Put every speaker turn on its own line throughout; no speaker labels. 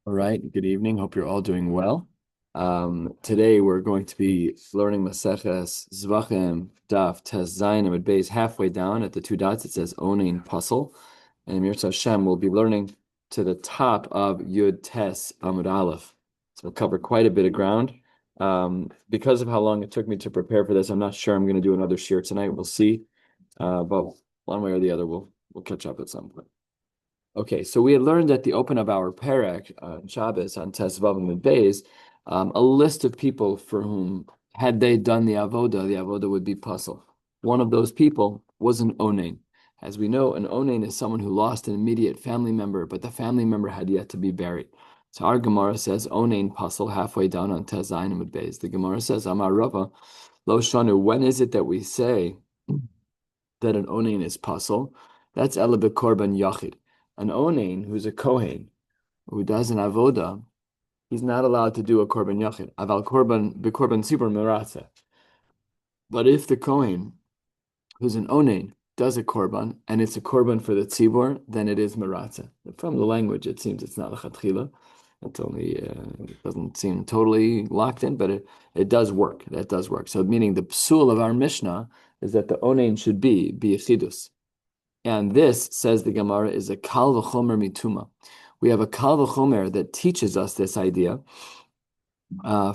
All right, good evening. Hope you're all doing well. Today we're going to be learning Maseches Zevachim Daf Tes Zayin Amud Beis. Halfway down at the two dots it says Onein Puzzle, and Mirza Hashem will be learning to the top of Yud Tes Amud Aleph. So we'll cover quite a bit of ground. Because of how long it took me to prepare for this, I'm not sure I'm going to do another shiur tonight. We'll see, but one way or the other, we'll catch up at some point. Okay, so we had learned at the open of our Perek Shabbos on Tes Vavim and Beis, a list of people for whom, had they done the avoda would be puzzle. One of those people was an onain. As we know, an onain is someone who lost an immediate family member, but the family member had yet to be buried. So our Gemara says onain puzzle halfway down on Tes Zayin and Beis. The Gemara says Amar Rava Lo Shanu. When is it that we say that an onain is puzzle? That's Ela Korban Yachid. An onain who's a kohen who does an avoda, he's not allowed to do a korban yachid. Aval korban bekorban tzibur meratze. But if the kohen who's an onain does a korban and it's a korban for the tzibur, then it is meratze. From the language, it seems it's not a chatchila. It's only it doesn't seem totally locked in, but it does work. That does work. So meaning the psul of our Mishnah is that the onain should be yechidus. And this, says the Gemara, is a kal v'chomer mituma. We have a kal v'chomer that teaches us this idea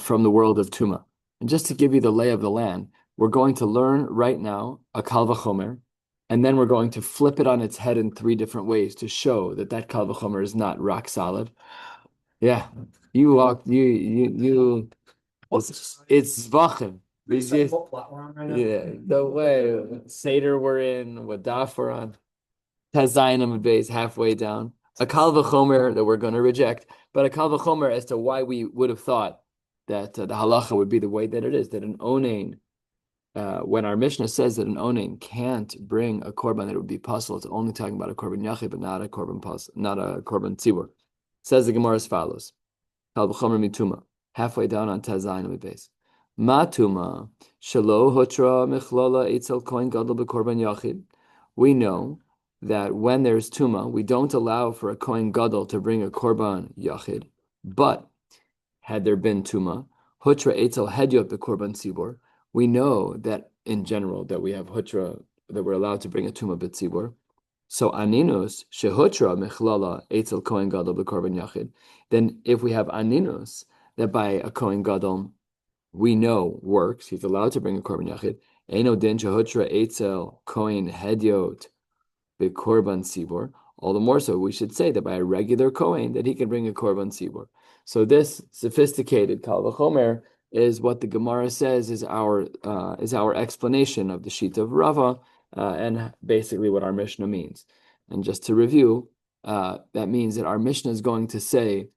from the world of tuma. And just to give you the lay of the land, we're going to learn right now a kal v'chomer, and then we're going to flip it on its head in three different ways to show that that kal v'chomer is not rock solid. Yeah, you walked, you. It's Zevachim. Yeah, the way Seder we're in, what Daf we're on. Tes Zayin Amud Beis halfway down. A kal v'chomer that we're going to reject, but a kal v'chomer as to why we would have thought that the halacha would be the way that it is, that an onain, when our Mishnah says that an onain can't bring a korban that it would be possible, it's only talking about a korban yachid, but not a korban not a korban tzibur. Says the Gemara as follows: kal v'chomer mituma, halfway down on Tes Zayin Amud Beis. Matuma shelo hotra michlala etzel kohen gadol bekorban yachid. We know that when there's tuma, we don't allow for a kohen gadol to bring a korban yachid. But had there been tuma, hutra etzel hedyot bekorban tzibor, we know that in general that we have hutra that we're allowed to bring a tuma b'tzibor. So aninus shehutra mechlala etzel kohen gadol bekorban yachid. Then if we have aninus that by a kohen gadol we know works, he's allowed to bring a korban yachid. Eino din shehutra etzel kohen hedyot korban sibor. All the more so, we should say that by a regular kohen that he can bring a korban sibor. So this sophisticated kal v'chomer is what the Gemara says is our explanation of the sheet of Rava and basically what our Mishnah means. And just to review, that means that our Mishnah is going to say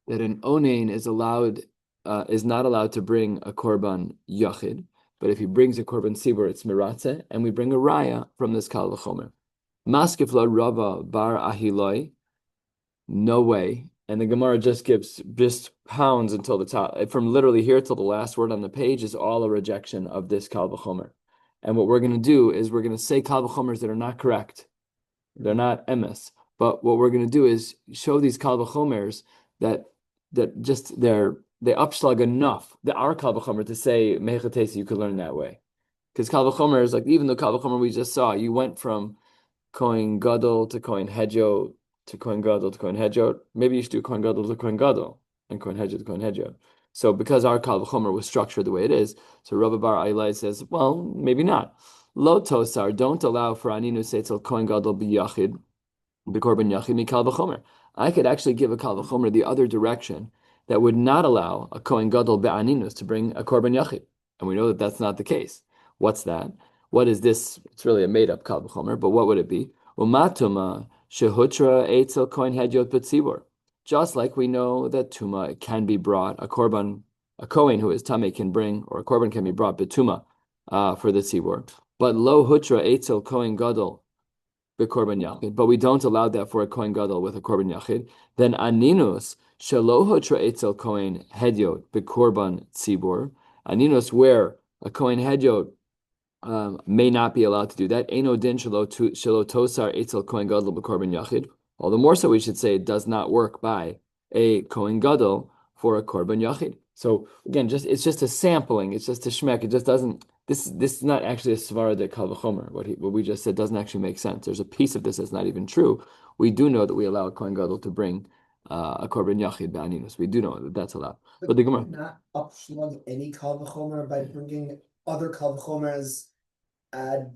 that an onain is not allowed to bring a korban yachid, but if he brings a korban sibor, it's miratze, and we bring a raya from this kal v'chomer. Maskefla Rava bar Ahiloi, no way. And the Gemara just pounds until the top. From literally here till the last word on the page is all a rejection of this kal v'chomer. And what we're going to do is we're going to say kal v'chomers that are not correct. They're not emes. But what we're going to do is show these kal v'chomers that just they upslug enough our kal v'chomer to say mechatesi you could learn that way. Because kal v'chomer is like even the kal v'chomer we just saw, you went from Kohen Gadol to Kohen Hedjot to Kohen Gadol to Kohen Hedjot. Maybe you should do Kohen Gadol to Kohen Gadol and Kohen Hedjot to Kohen Hedjot. So because our Kal V'chomer was structured the way it is, so Rabbi Bar Ailai says, well, maybe not. Lo Tosar, don't allow for Aninu Seitzel Kohen Gadol b'Yachid, b'Korban Yachid mi Kal V'chomer. I could actually give a Kal V'chomer the other direction that would not allow a Kohen Gadol be'aninus to bring a Korban Yachid. And we know that that's not the case. What's that? What is this? It's really a made-up kal v'chomer, but what would it be? Umatuma shehutra eitzel kohen hedyot b'tzibur. Just like we know that tuma can be brought, a kohen who is tame can bring, or a korban can be brought b'tuma for the tzibur. But lo hutra eitzel kohen gadol b'korban yachid. But we don't allow that for a kohen gadol with a korban yachid. Then aninus shelo hutra eitzel kohen hedyot b'korban tzibur. Aninus where a kohen hedyot may not be allowed to do that. Eino din shelo tosar etzel kohen gadol b'korban yachid. All the more so, we should say it does not work by a Kohen Gadol for a Korban Yachid. So again, it's just a sampling. It's just a shmek. It just doesn't. This is not actually a svara de kal v'chomer. What we just said doesn't actually make sense. There's a piece of this that's not even true. We do know that we allow a Kohen Gadol to bring a Korban Yachid be'aninus. We do know that that's allowed. But the Gemara
not upslug any kal v'chomer by bringing other kal v'chomers ad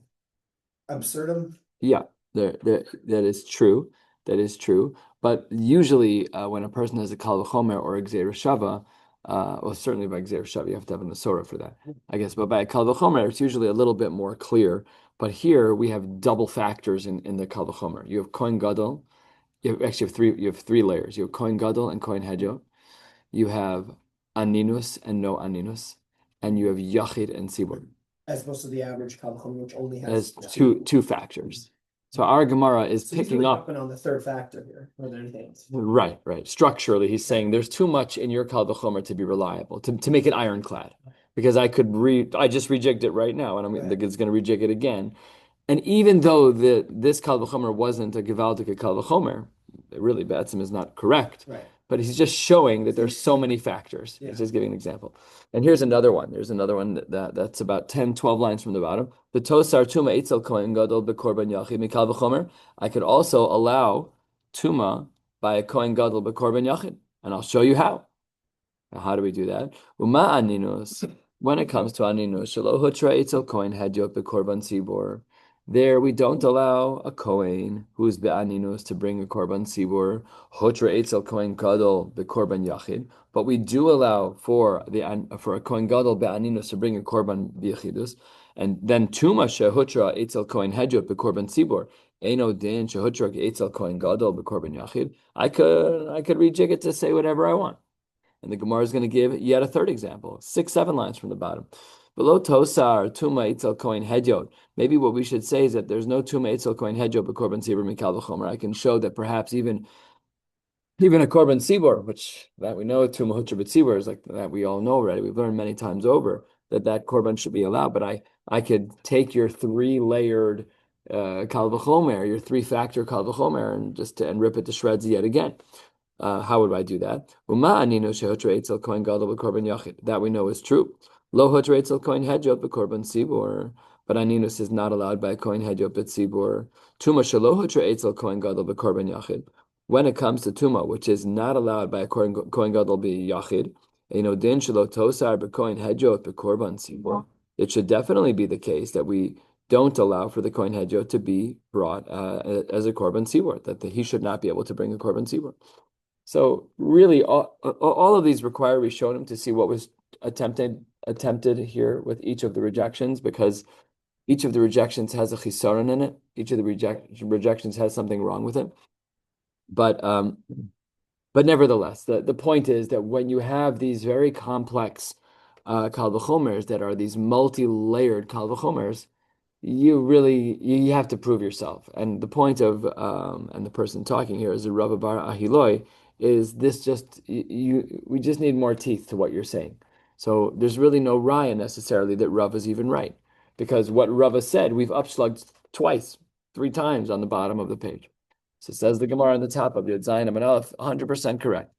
absurdum.
Yeah, that is true. That is true. But usually, when a person has a kal v'chomer or a gzeira shava, well, certainly by gzeira shava, you have to have an asura for that, I guess. But by a kal v'chomer, it's usually a little bit more clear. But here we have double factors in the kal v'chomer. You have kohen gadol. You have three. You have three layers. You have kohen gadol and kohen hedjo. You have aninus and no aninus, and you have yachid and sibur
As opposed to the average kal v'chomer, which only
as
has
two factors. So our Gemara is picking up
on the third factor here, more than anything else.
right. Structurally, he's saying there's too much in your kal v'chomer to be reliable, to make it ironclad. Because I just reject it right now, and it's going to reject it again. And even though this kal v'chomer wasn't a gewaldige kal v'chomer, really Batsim is not correct.
Right.
But he's just showing that there's so many factors. Yeah. He's just giving an example. And here's another one. There's another one that's about 10, 12 lines from the bottom. The tosar tuma itzel kohen gadol bekorban yachid mikal v'chomer. I could also allow tuma by a kohen gadol bekorban yachid, and I'll show you how. Now, how do we do that? Uma aninus. When it comes to aninus, shelo hutra itzel kohen hadyot bekorban tzibor. There we don't allow a kohen who's be'aninus to bring a korban tzibur, hotra etzel kohen gadol bekorban yachid, but we do allow for a kohen gadol be'aninus to bring a korban b'yachidus, and then tuma shehutra etzel kohen hedjot bekorban tzibur, eno din shehutra etzel kohen gadol bekorban yachid. I could rejig it to say whatever I want. And the Gemara is going to give yet a third example, 6, 7 lines from the bottom. Below tosar tuma itzel kohen hedyot. Maybe what we should say is that there's no tuma itzel kohen hedyot bekorban sibur mikal v'chomer. I can show that perhaps even a korban sibur, which that we know tuma hutra b'tzibur is like that we all know already. We've learned many times over that korban should be allowed. But I could take your 3-layered kal v'chomer, your 3-factor kal v'chomer, and rip it to shreds yet again. How would I do that? That we know is true. Lo hotre kohen hedjot bekorban sibur, but aninus is not allowed by kohen hedjot betzibur. Tuma shelo hotre kohen gadol bekorban yachid. When it comes to tuma, which is not allowed by a kohen gadol be yachid, din shelo tosar bekohen hedjot bekorban sibur. It should definitely be the case that we don't allow for the kohen hedjot to be brought as a korban sibur, that he should not be able to bring a korban sibur. So really, all of these require we showed him to see what was attempted here with each of the rejections, because each of the rejections has a chisaron in it. Each of the rejections has something wrong with it. But nevertheless, the point is that when you have these very complex kal v'chomers that are these multi-layered kal v'chomers, you have to prove yourself. And the point of and the person talking here is a Rabbi Bar Ahiloi, is this just we just need more teeth to what you're saying. So there's really no raya necessarily that Rav is even right, because what Rava said we've upslugged twice, 3 times on the bottom of the page. So it says the Gemara on the top of Yod Zayin Amud Aleph, 100% correct.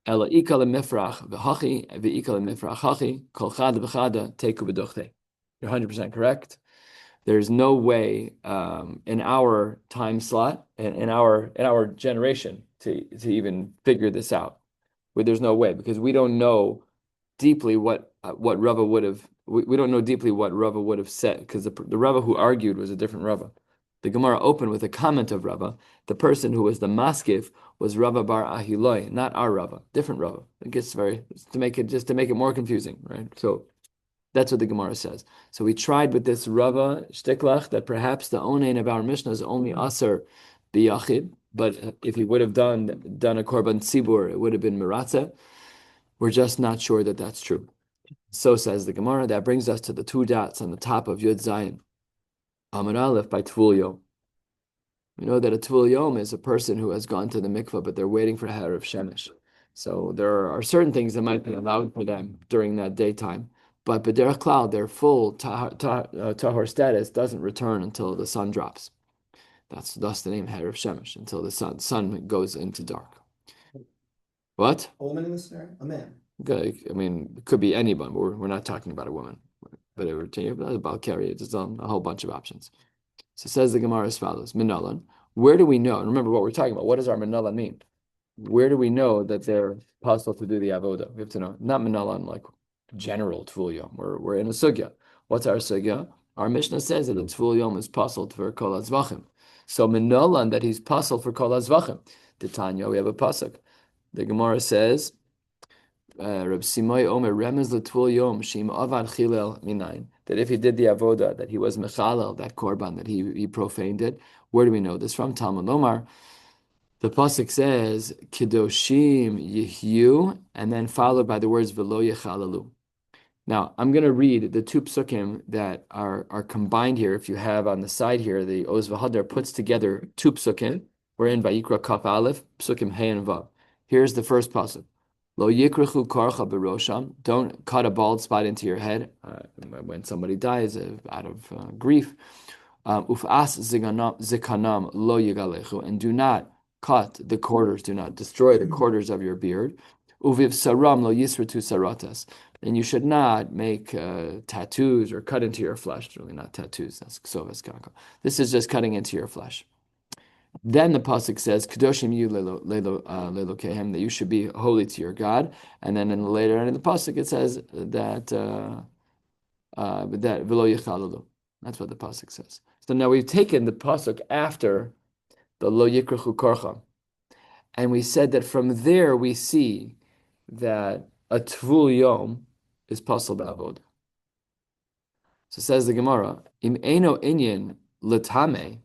Ela ikal mifrach v'hachi v'ikal mifrach hachi kol chad v'chada teku b'dochte. You're 100% correct. There's no way in our time slot and in our generation to even figure this out. There's no way, because we don't know deeply what Rava would have. We don't know deeply what Rava would have said, because the Rava who argued was a different Rava. The Gemara opened with a comment of Rava. The person who was the maskif was Rava Bar Ahiloi, not our Rava, different Rava. It gets to make it more confusing, right? So that's what the Gemara says. So we tried with this Rava shtiklach that perhaps the onein of our Mishnah is only aser biyachid, but if he would have done a korban tzibur, it would have been miratzeh. We're just not sure that that's true. So says the Gemara. That brings us to the 2 dots on the top of Yud Zayin Amud Aleph by Tvul Yom. We know that a Tvul Yom is a person who has gone to the mikvah, but they're waiting for Harav Shemesh. So there are certain things that might be allowed for them during that daytime. But b'derech klal, their full tahor status doesn't return until the sun drops. That's thus the name Harav Shemesh, until the sun goes into dark. What?
A woman in this scenario? A man.
Okay, I mean, it could be anyone, but we're not talking about a woman. But it would change about carry. It's a whole bunch of options. So says the Gemara as follows: Minalan. Where do we know? And remember what we're talking about. What does our minalan mean? Where do we know that they're possible to do the avoda? We have to know. Not minalan like general tvul yom. We're in a sugya. What's our sugya? Our Mishnah says that the tvul yom is possible for kol Zevachim. So minalan that he's possible for kol Zevachim. The Tanya we have a pasuk. The Gemara says. Reb Simai Omer remez l'tvul yom shim avad chilel minayin, that if he did the avoda, that he was mechalel, that korban, that he profaned it. Where do we know this from? Talmud Lomar. The pasuk says kedoshim yihyu, and then followed by the words velo yechalalu. Now, I'm going to read the two psukim that are combined here. If you have on the side here, the Oz V'Hadar puts together two psukim. We're in Vayikra Kaf Aleph, psukim Hey and Vav. Here's the first pasuk. Lo yikrechu karcha berosham. Don't cut a bald spot into your head when somebody dies out of grief. Uf'as zikanam lo yigalechu. And do not cut the quarters, do not destroy the quarters of your beard. Uviv saram lo yisratu saratas. And you should not make tattoos or cut into your flesh. It's really not tattoos. That's ksovas kanka. This is just cutting into your flesh. Then the pasuk says, "Kadoshim yu lelo kehem," that you should be holy to your God. And then in the later end of the pasuk, it says that velo yichalalu. That's what the pasuk says. So now we've taken the pasuk after the lo yikrechu korcha, and we said that from there we see that a tvul yom is possible ba'avoda. So says the Gemara, im eno inyan letame.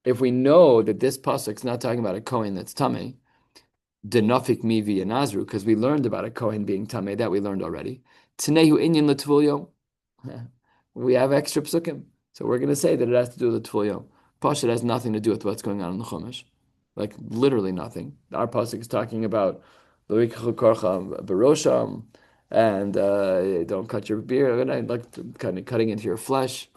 If we know that this pasuk is not talking about a kohen that's tameh, denafik mi via nazru, because we learned about a kohen being tameh, that we learned already. Tnehu inyan letvul yom. We have extra psukim, so we're going to say that it has to do with the tvul yom. Pasuk has nothing to do with what's going on in the Chumash, like literally nothing. Our pasuk is talking about lo yikachu korcha berosham, and don't cut your beard, and like kind of cutting into your flesh.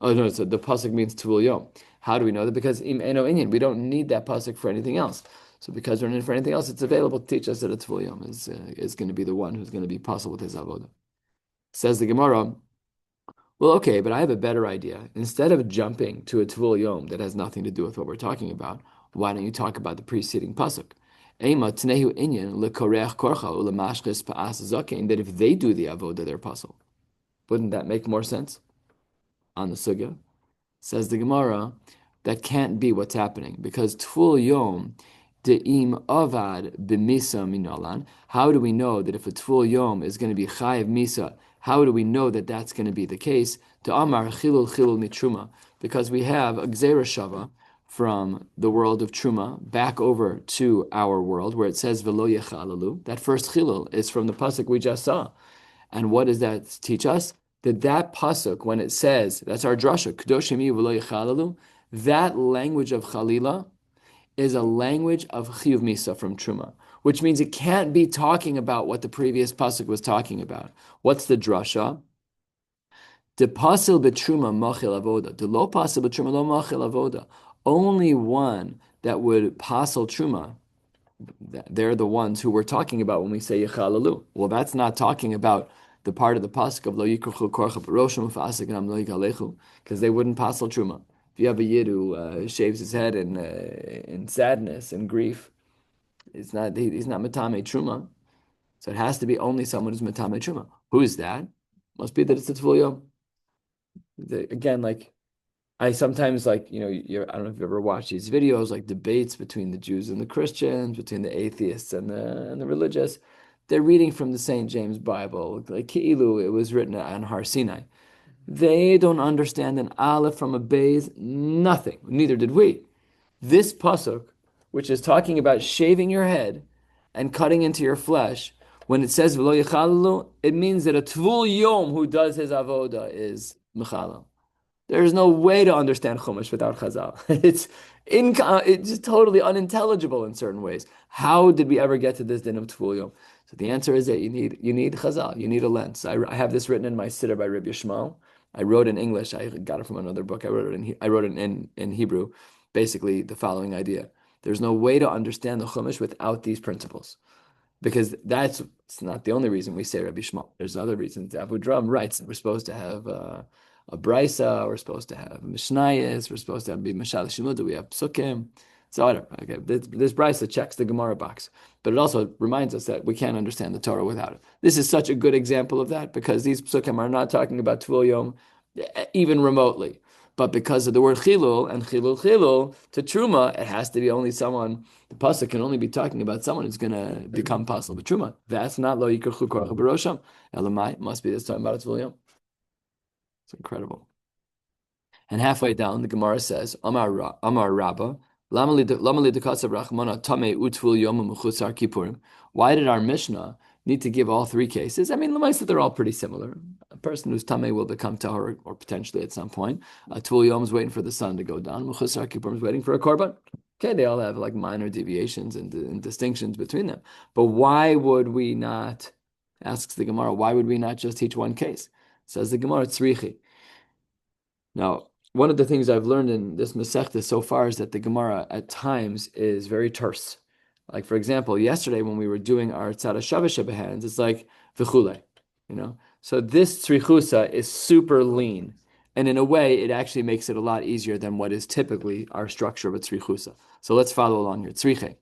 Oh no, so the pasuk means tvul yom. How do we know that? Because im eno inyan, we don't need that pasuk for anything else. So because we're in for anything else, it's available to teach us that a tvul yom is going to be the one who's going to be possible with his avodah. Says the Gemara. Well, okay, but I have a better idea. Instead of jumping to a tvul yom that has nothing to do with what we're talking about, why don't you talk about the preceding pasuk? Ema tnehu inyan lekoreach korcha ulemashches pa'as zakein, that if they do the avodah, they're possible. Wouldn't that make more sense? On the sugya. Says the Gemara, that can't be what's happening because Tvul Yom de'im avad b'misa minalan. How do we know that if a Tvul Yom is going to be chayiv misa, how do we know that that's going to be the case? To Amar chilul mitruma, because we have a gzeira shava from the world of truma back over to our world where it says velo yechalalu. That first chilul is from the pasuk we just saw, and what does that teach us? That pasuk, when it says, that's our drasha, Kedoshim yu v'lo yichalalu, that language of chalila is a language of chiyuv misa from truma, which means it can't be talking about what the previous pasuk was talking about. What's the drasha? De pasil betruma machil avoda, de lo pasil betruma lo machil avoda. Only one that would pasil truma, they're the ones who we're talking about when we say Yechalalu. Well, that's not talking about the part of the pasuk of Lo Yikruchu Korcha B'Roshim U'Fa'asaganam Lo Yigalechu, because they wouldn't pasal truma. If you have a yid who shaves his head in sadness and grief, he's not matame truma. So it has to be only someone who's matame truma. Who is that? Must be that it's a tvul yom. Again, like I sometimes like, I don't know if you've ever watched these videos, like debates between the Jews and the Christians, between the atheists and the religious. They're reading from the St. James Bible, like Ki'ilu, it was written on Har Sinai. They don't understand an aleph from a beis, nothing. Neither did we. This pasuk, which is talking about shaving your head and cutting into your flesh, when it says v'lo yichalalu, it means that a tvul yom who does his avoda is mechalal. There's no way to understand Chumash without Chazal. It's just totally unintelligible in certain ways. How did we ever get to this din of Tvul Yom? So the answer is that you need Chazal. You need a lens. I have this written in my siddur by Rabbi Yishmael. I wrote in English. I got it from another book. I wrote it in Hebrew. Basically, the following idea: there's no way to understand the Chumash without these principles. because it's not the only reason we say Rabbi Shmuel. There's other reasons. Abu Dram writes that we're supposed to have a brisa, we're supposed to have mishnayos, we're supposed to have mashal shimud, we have psukim. So whatever. Okay, this brisa checks the Gemara box, but it also reminds us that we can't understand the Torah without it. This is such a good example of that because these psukim are not talking about Tvul Yom even remotely. But because of the word chilul and chilul to truma, it has to be only someone. The pasuk can only be talking about someone who's going to become pasul b'truma. That's not lo yikarchu korach b'rosham. Elamai must be this time about its volume. It's incredible. And halfway down, the Gemara says, Amar Rabba, why did our Mishnah need to give all three cases? I mean, Lamaisa, they're all pretty similar. A person who's Tameh will become Tahor, or potentially at some point. Tvul Yom is waiting for the sun to go down. Mechusar Kippurim is waiting for a korban. Okay, they all have like minor deviations and distinctions between them. But why would we not, asks the Gemara, why would we not just teach one case? Says the Gemara, Tzrichi. Now, one of the things I've learned in this Masechta so far is that the Gemara at times is very terse. Like, for example, yesterday when we were doing our Tzara Shavasha hands, it's like v'chule, you know? So this tzrichusa is super lean. And in a way, it actually makes it a lot easier than what is typically our structure of a tzrichusa. So let's follow along here. Tzriche.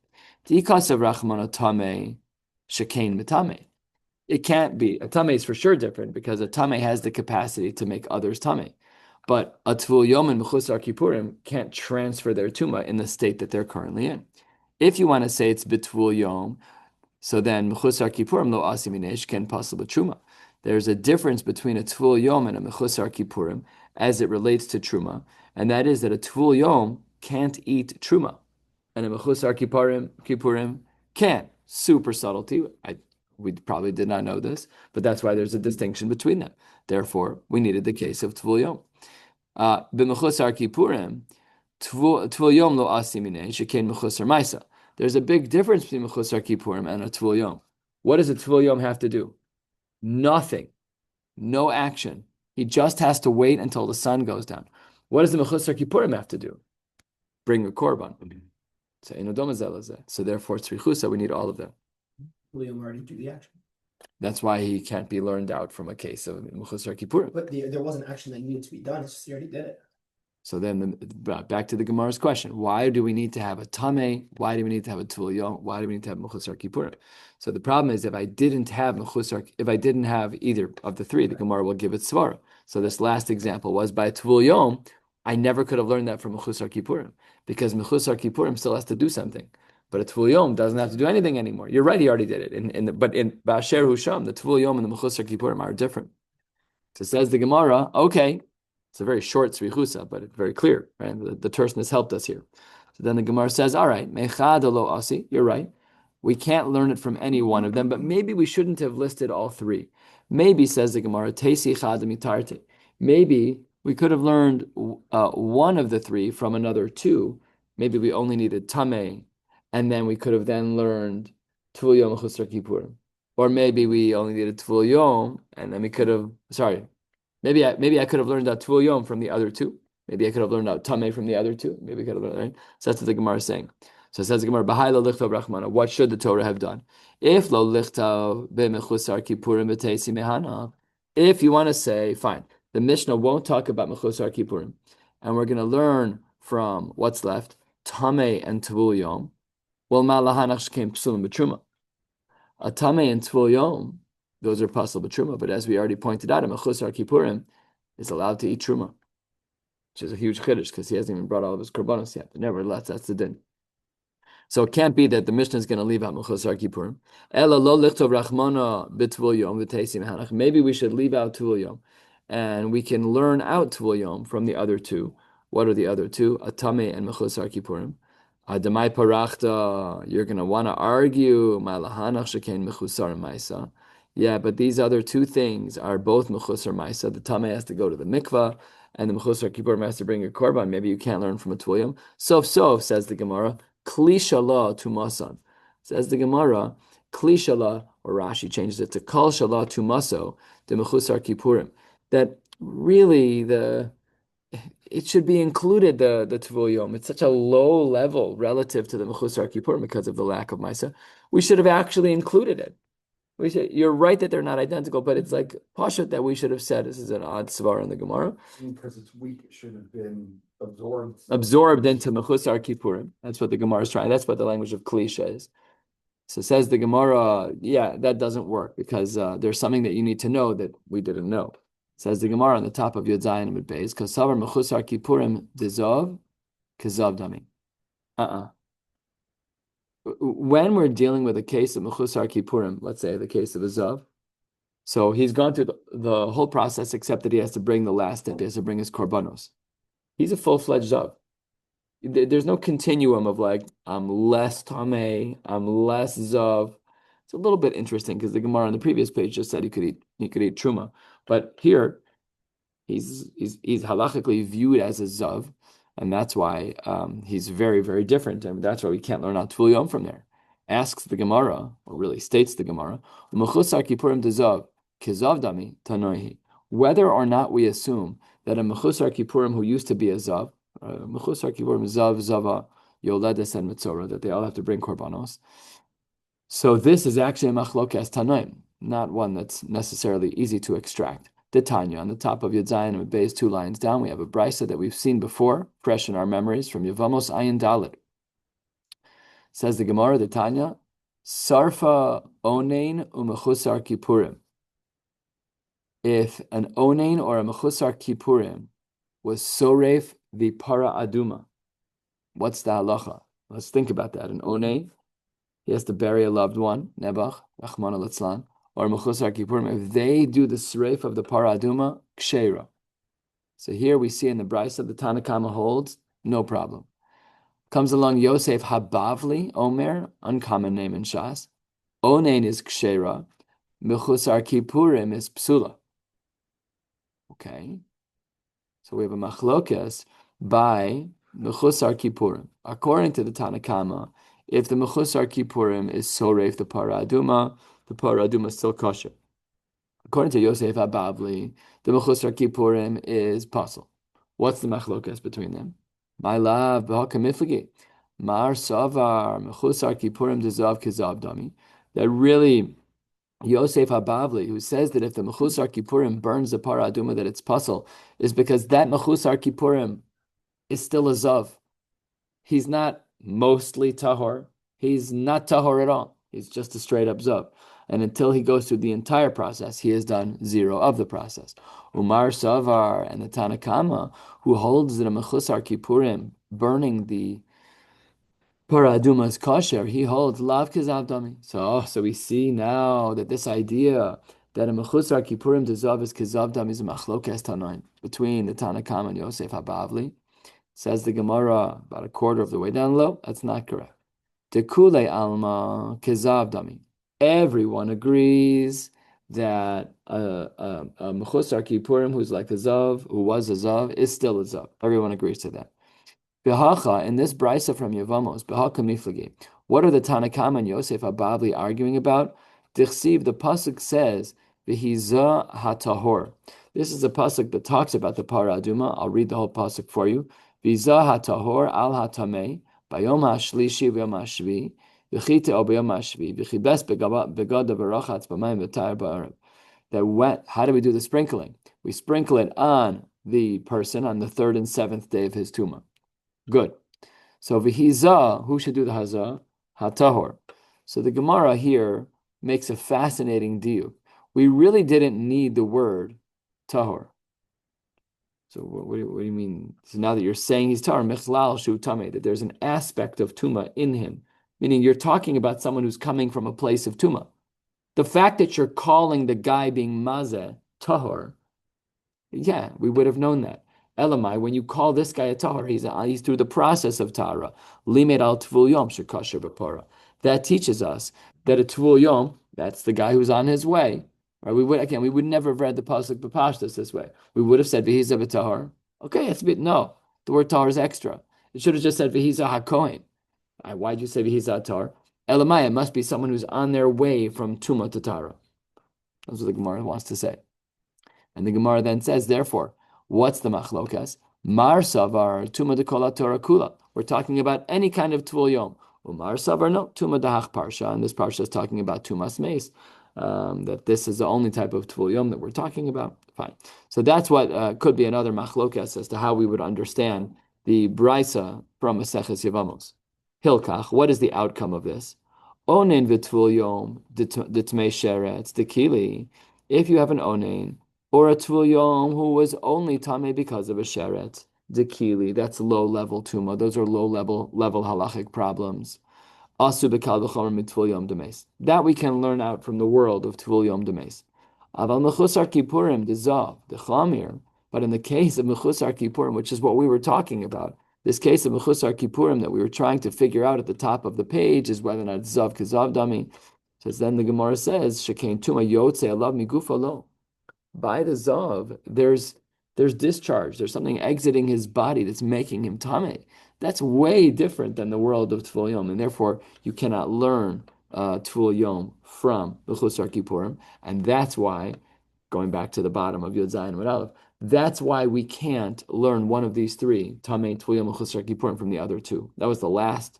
T'ikasav rachmana tameh shekain mitame. It can't be. A tame is for sure different because a tame has the capacity to make others tame. But a Tvul Yom and Mechusar Kippurim can't transfer their Tuma in the state that they're currently in. If you want to say it's B'Tvul Yom, so then Mechusar Kippurim lo Asiminesh can possible Truma. There's a difference between a Tvul Yom and a Mechusar Kippurim as it relates to Truma, and that is that a Tvul Yom can't eat Truma, and a Mechusar Kippurim can. Super subtlety. We probably did not know this, but that's why there's a distinction between them. Therefore, we needed the case of Tvul Yom. B'mechusar Kippurim, Tvul Yom lo asimine shekain mechusar Maisa. There's a big difference between Mechusar Kippurim and a Tvul Yom. What does a Tvul Yom have to do? Nothing. No action. He just has to wait until the sun goes down. What does the Mechusar Kippurim have to do? Bring a korban. So therefore, tzrichusa, we need all of them.
William already do the action.
That's why he can't be learned out from a case of Mechusar Kippurim.
But there wasn't action that needed to be done. It's just he already did it.
So then, back to the Gemara's question: why do we need to have a tameh? Why do we need to have a tvul yom? Why do we need to have Mechusar Kippurim? So the problem is, if I didn't have either of the three, the Gemara will give it svara. So this last example was by tvul yom. I never could have learned that from Mechusar Kippurim because Mechusar Kippurim still has to do something. But a Tvul Yom doesn't have to do anything anymore. You're right, he already did it. But in Ba'asher Husham, the Tvul Yom and the Mechusar Kippurim are different. So says the Gemara, okay, it's a very short tzrichusa, but it's very clear, right? The terseness helped us here. So then the Gemara says, all right, Mechad lo asi, you're right. We can't learn it from any one of them, but maybe we shouldn't have listed all three. Maybe, says the Gemara, Teisi chad mitarte. Maybe we could have learned one of the three from another two. Maybe we only needed Tameh, and then we could have then learned Tvul Yom Mechusar Kippurim. Or maybe we only needed Tvul Yom, and then we could have, maybe I could have learned that Tvul Yom from the other two. Maybe I could have learned out Tameh from the other two. Maybe I could have learned, right? So that's what the Gemara is saying. So it says the Gemara, B'hai lo lichtav rachmana. What should the Torah have done? If lo lichtav be'mechusar kippurim b'teisi mehana. If you want to say, fine, the Mishnah won't talk about mechusar kippurim, and we're going to learn from what's left, Tameh and Tvul Yom. Well, ma'lahanach came psulim b'truma. A Tameh and Tvul Yom, those are pasul b'truma, but as we already pointed out, a mechusar kippurim is allowed to eat truma, which is a huge chiddush because he hasn't even brought all of his korbanos yet. But nevertheless, that's the din. So it can't be that the Mishnah is going to leave out Mechusar Kippurim. Ela lo lichtov rachmana b'tvul yom v'teisim hanach. Maybe we should leave out Tvul Yom, and we can learn out Tvul Yom from the other two. What are the other two? Atame and Mechusar Kippurim. Adamai parachta. You're going to want to argue Malahanach shekain Mechusar Maisa. Yeah, but these other two things are both Mechusar Maisa. The Tame has to go to the mikvah, and the Mechusar Kippurim has to bring a korban. Maybe you can't learn from a Tvul Yom. Sof, says the Gemara. Kli shala tumasan. Says the Gemara, Kli shala, or Rashi changes it to Kal shala tumaso, the Mechusar Kippurim. That really it should be included, the Tvul Yom. It's such a low level relative to the Mechusar Kippur because of the lack of Maisa. We should have actually included it. You're right that they're not identical, but it's like Pashut that we should have said this is an odd svar in the Gemara.
Because it's weak, it should have been absorbed.
Absorbed into Mechusar Kippurim. That's what the Gemara is trying. That's what the language of Klisha is. So says the Gemara, yeah, that doesn't work because there's something that you need to know that we didn't know. Says the Gemara on the top of Yud Zayin Amud Beis, Kasavar Mechusar Kippurim Dezov Kazav Dami. When we're dealing with a case of Mechusar Kippurim, let's say the case of a Zav, so he's gone through the whole process except that he has to bring the last step. He has to bring his korbanos. He's a full-fledged Zav. There's no continuum of like, I'm less Tameh, I'm less Zav. It's a little bit interesting because the Gemara on the previous page just said he could eat Truma. But here, he's halachically viewed as a Zav, and that's why he's very, very different, and that's why we can't learn Tvul Yom from there. Asks the Gemara, or really states the Gemara, whether or not we assume that a Mechusar Kippurim who used to be a Zav, Mechusar Kippurim, Zav, Zava, Yoledes, and Mitzorah, that they all have to bring korbanos. So this is actually a Machlokas Tanaim, not one that's necessarily easy to extract. The Tanya, on the top of Yud Zayin and Beis, 2 lines down, we have a brisa that we've seen before, fresh in our memories, from Yevamos Ayin Dalet. Says the Gemara, the Tanya, Sarfa Onein u'Mechusar Kippurim. If an Onein or a Mechusar Kippurim was Soref the Para Aduma, what's the halacha? Let's think about that. An Onein, he has to bury a loved one, Nebach, Rachmana Litzlan, or Mechusar Kippurim, if they do the Sreif of the Para Aduma, Ksheira. So here we see in the Brisa, the Tanakama holds, no problem. Comes along Yosef Habavli, Omer, uncommon name in Shas. Onein is Ksheira, Mechusar Kippurim is Psula. Okay. So we have a Machlokas by Mechusar Kippurim. According to the Tanakama, if the Mechusar Kippurim is Soref the Para Aduma is still kosher. According to Yosef Habavli, the Mechusar Kippurim is Pasul. What's the Machlokas between them? My love, b'hakamiflagi, mar savar mechusar kippurim dezav kezav dami. That really, Yosef Habavli, who says that if the mechusar kippurim burns the para aduma, that it's pasul, is because that mechusar kippurim is still a zav. He's not mostly tahor. He's not tahor at all. He's just a straight up zav. And until he goes through the entire process, he has done 0 of the process. Umar Savar and the Tanakama, who holds that a Mechusar Kippurim burning the Para Aduma is kosher, he holds Lav Kezav Dami. So we see now that this idea that a Mechusar Kippurim Dezav is Kezav Dami is a Machlokas Tanaim between the Tanakama and Yosef Habavli. Says the Gemara about a quarter of the way down low. That's not correct. Tekule Alma Kezav Dami. Everyone agrees that a Mechusar Kippurim who's like a Zav, who was a Zav, is still a Zav. Everyone agrees to that. Behacha, in this brisa from Yevamos, Behacha Miflagi, what are the Tanakama and Yosef Habavli arguing about? Dichsiv, the pasuk says, V'hiza hatahor. This is a pasuk that talks about the Para Aduma. I'll read the whole pasuk for you. V'hiza hatahor al hatamei, bayom hashlishi v'yom hashvi, how do we do the sprinkling? We sprinkle it on the person on the 3rd and 7th day of his tumah. Good. So v'hiza, who should do the hazah? Hatahor. So the Gemara here makes a fascinating diuk. We really didn't need the word tahor. So what do you mean? So now that you're saying he's tahor, mechlal shu tameh, that there's an aspect of tumah in him. Meaning you're talking about someone who's coming from a place of tumah. The fact that you're calling the guy being mazeh tahor, yeah, we would have known that. Elamai, when you call this guy a tahor, he's through the process of tahara. Limed al tvul yom shekasher b'para. That teaches us that a tvul yom, that's the guy who's on his way. Right? We would never have read the pasuk b'pashtus this way. We would have said v'hiza b'tahor. Okay, it's a bit no. The word tahor is extra. It should have just said v'hiza hakohen. Why'd you say v'hiza tahor? Elamai, it must be someone who's on their way from tumah to tahara. That's what the Gemara wants to say. And the Gemara then says, therefore, what's the machlokas? Mar savar tuma de kol Torah kula. We're talking about any kind of tvul yom. Umar savar no tuma dahach parsha, and this parsha is talking about tumas meis. That this is the only type of tvul yom that we're talking about. Fine. So that's what could be another machlokas as to how we would understand the brisa from Maseches Yevamos. Hilkach, what is the outcome of this? Onen v'tvul yom d'tmei sheretz d'kili. If you have an onen or a tvul yom who was only tame because of a sheret, d'kili, that's low level tuma. Those are low level halachic problems. Asu b'kal v'chomer mitvul yom demes. That we can learn out from the world of tvul yom demes. Aval mechusar kippurim dezav dechamir. But in the case of mechusar kippurim, which is what we were talking about, this case of mechusar kippurim that we were trying to figure out at the top of the page is whether or not zav kazav dami. Says then the Gemara says shekain tuma yotze alav migufa lo. By the zav, there's discharge. There's something exiting his body that's making him tame. That's way different than the world of Tvul Yom, and therefore you cannot learn Tvul Yom from the Chusar Kippurim, and that's why, going back to the bottom of Yud Zayin and Aleph, that's why we can't learn one of these three, Tamei, Tvul Yom, and Chusar Kippurim, from the other two. That was the last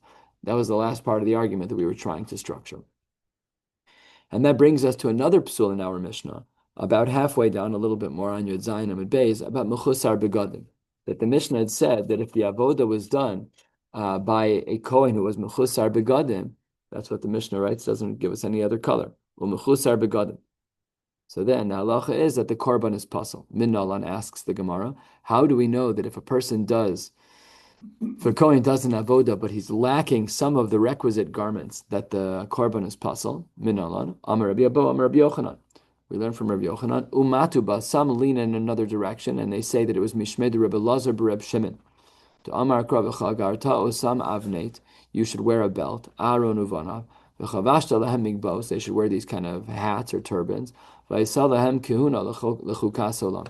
part of the argument that we were trying to structure. And that brings us to another psul in our Mishnah, about halfway down, a little bit more on Yud Zayin and Beis, about Mechusar Begadim. That the Mishnah had said that if the avoda was done by a Kohen who was Mechusar Begadim, that's what the Mishnah writes, doesn't give us any other color. Well, Mechusar Begadim. So then the halacha is that the korban is pasul. Minnalan asks the Gemara, how do we know that if a person does, if a Kohen does an avoda, but he's lacking some of the requisite garments, that the korban is pasul? Minnalan, Amar Rabbi Abo, Amar Rabbi Yochanan. We learn from Rabbi Yochanan, Umatuba, some lean in another direction, and they say that it was Mishmed Rabbi Lazar Bereb Shimon. To Amar Krav Garta Osam Avnate, you should wear a belt, Aaron Uvanav, V'chavashta Lehem Migbos, they should wear these kind of hats or turbans, V'yisal Lehem Kihuna Lechukas Olam.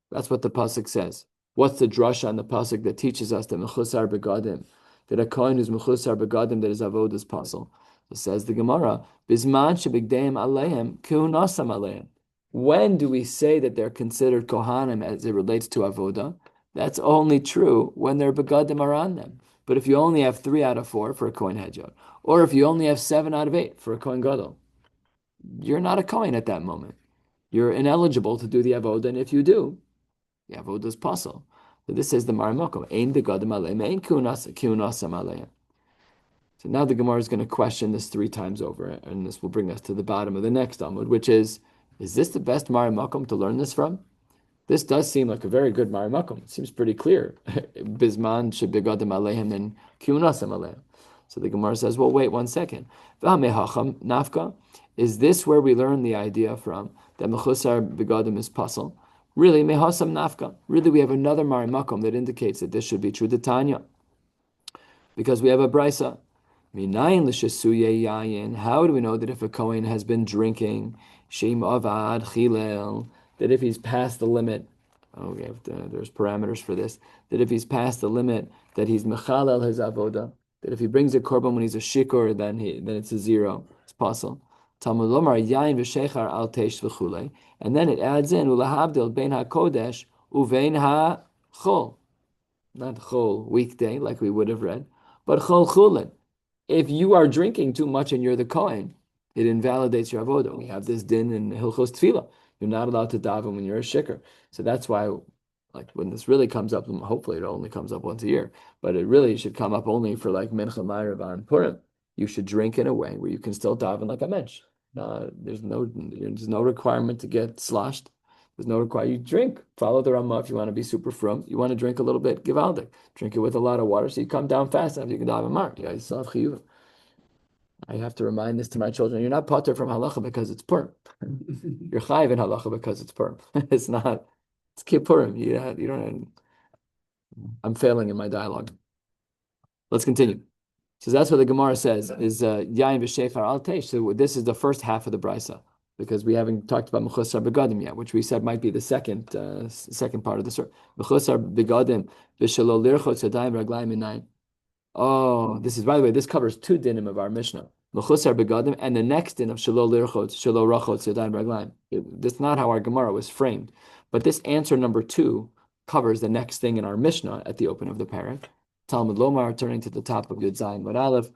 That's what the pasuk says. What's the drasha on the pasuk that teaches us that Mechusar Begadim, that a Kohen who's Mechusar Begadim, that his avodah is pasul? So says the Gemara, Bizman shebigdeim aleim kehunasam aleim. When do we say that they're considered kohanim as it relates to avodah? That's only true when their begadim are on them. But if you only have 3 out of 4 for a Kohen Hedjot, or if you only have 7 out of 8 for a Kohen Gadol, you're not a Kohen at that moment. You're ineligible to do the avodah, and if you do, the avodah is pasul. So this is the Marimokum. Ein begadim aleim, ein kehunasam aleim. So now the Gemara is going to question this 3 times over, and this will bring us to the bottom of the next Amud, which is this the best Mari Makom to learn this from? This does seem like a very good Mari Makom. It seems pretty clear. Bizman shebegadim aleihim and kiunasam aleihim. So the Gemara says, well, wait 1 second. V'hamehacham nafka, is this where we learn the idea from that mechusar begadim is pasul? Really, mehasam nafka. Really, we have another Mari Makom that indicates that this should be true. Tanya, because we have a brisa. Minayin l'shesuye yayin. How do we know that if a Kohen has been drinking, sheim avad chilel, that if he's past the limit, okay, there's parameters for this, that if he's past the limit, that he's mechalel his avoda, that if he brings a korban when he's a shikur, then it's a 0. It's pasul. Talmud lomar yayin v'shechar al teish v'chulei, and then it adds in ulahavdil bein hakodesh uvein hachol, not chol weekday like we would have read, but chol chulin. If you are drinking too much and you're the Kohen, it invalidates your avodah. We have this din in Hilchos Tefillah. You're not allowed to daven when you're a shikr. So that's why, like, when this really comes up, hopefully it only comes up once a year, but it really should come up only for like Mincha Ma'ariv on Purim. You should drink in a way where you can still daven like a mensch. There's no requirement to get sloshed. There's no requirement. You drink. Follow the Ramah if you want to be super frum. You want to drink a little bit, givaldik. Drink it with a lot of water so you come down fast enough. You can daven mar. You still have chiyuv. I have to remind this to my children. You're not pater from halacha because it's Purim. You're chayiv in halacha because it's Purim. It's not. It's kippurim. You don't. I'm failing in my dialogue. Let's continue. So that's what the Gemara says is yayin v'shefar al teish. So this is the first half of the brisa, because we haven't talked about mechusar begadim yet, which we said might be the second part of the story. Mechusar begadim v'shelo lirchot yadayim raglayim inayim. Oh, this is, by the way, this covers 2 dinim of our Mishnah. Mechusar begadim, and the next din of shelo lirchot, rachot yadayim raglayim. That's not how our Gemara was framed. But this answer number 2 covers the next thing in our Mishnah at the open of the parak. Talmud Lomar, turning to the top of Yud Zayin Mud Aleph.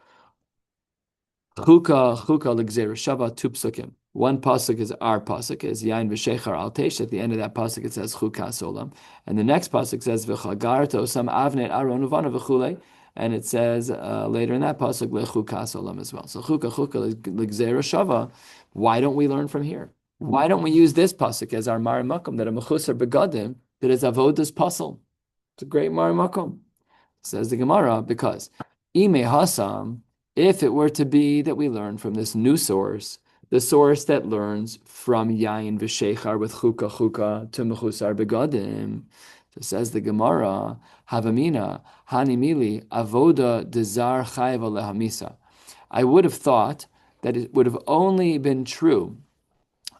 Chuka l'gzeira shava, two psukim. One pasuk is our pasuk, is Yain v'shechar al teish. At the end of that pasuk it says Chuka solam, and the next pasuk says v'chagarto osam avnet aron uvana v'chulei, and it says later in that pasuk lechuka solam as well. So chuka l'gzeira shava. Why don't we learn from here? Why don't we use this pasuk as our Mari Makom, that a mechusar begadim, that is avodas pasal? It's a great Mari Makom. Says the Gemara, because ime hasam, if it were to be that we learn from this new source, the source that learns from yain v'sheichar with chuka to mechusar begadim, so says the Gemara, havamina hanimili avoda dezar chayva lehamisa. I would have thought that it would have only been true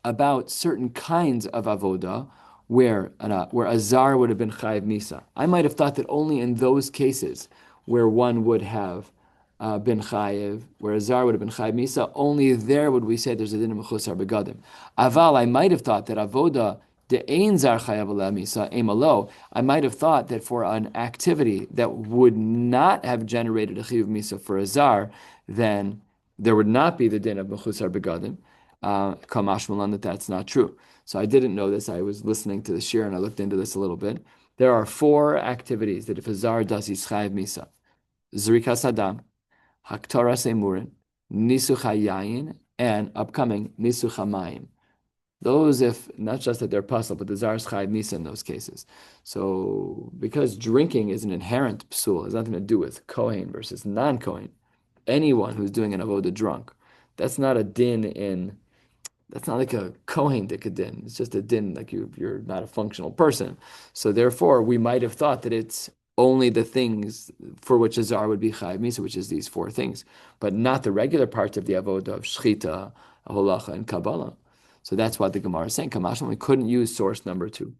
about certain kinds of avoda where a zar would have been chayiv misa. I might have thought that only in those cases where one would have been chayiv, where a zar would have been chayiv misa, only there would we say there's a din of mechusar begadim. Aval, I might have thought that avoda de ein zar chayav misa emalo. I might have thought that for an activity that would not have generated a chayiv misa for a zar, then there would not be the din of mechusar begadim. Kamash Malan, that's not true. So I didn't know this. I was listening to the shiur and I looked into this a little bit. There are 4 activities that if a zar does, he's chayiv misa: zrikas hadam, haktaras emurin, nisuch hayayin, and upcoming nisuch hamayim. Those, if not just that they're possible, but the zar is chayiv misa in those cases. So because drinking is an inherent psul, it has nothing to do with kohen versus non-kohen. Anyone who's doing an avoda drunk, that's not a din in. That's not like a kohen din. It's just a din, like you're not a functional person. So therefore, we might have thought that it's only the things for which a zar would be chayiv misa, which is these 4 things, but not the regular parts of the avodah of shchita, holacha, and kabbalah. So that's what the Gemara is saying. Kamashon, we couldn't use source number 2.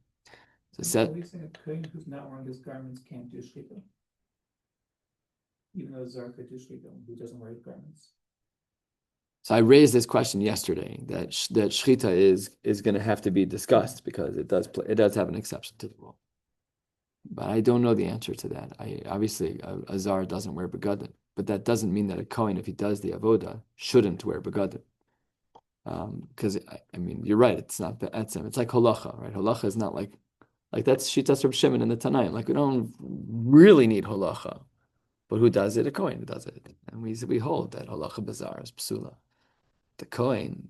So
Are we saying a kohen who's not wearing his garments can't do shchita? Even though a zar could do shchita, who doesn't wear his garments?
So I raised this question yesterday that shchita is going to have to be discussed because it does have an exception to the rule, but I don't know the answer to that. Obviously a zar doesn't wear begadim, but that doesn't mean that a kohen, if he does the avoda, shouldn't wear begadim. Because I mean you're right, it's not be'etzem. It's like holacha, right? Holacha is not like that's shitas Reb Shimon in the Tanaim. Like we don't really need holacha, but who does it? A kohen who does it, and we hold that holacha bazar is psula. The kohen,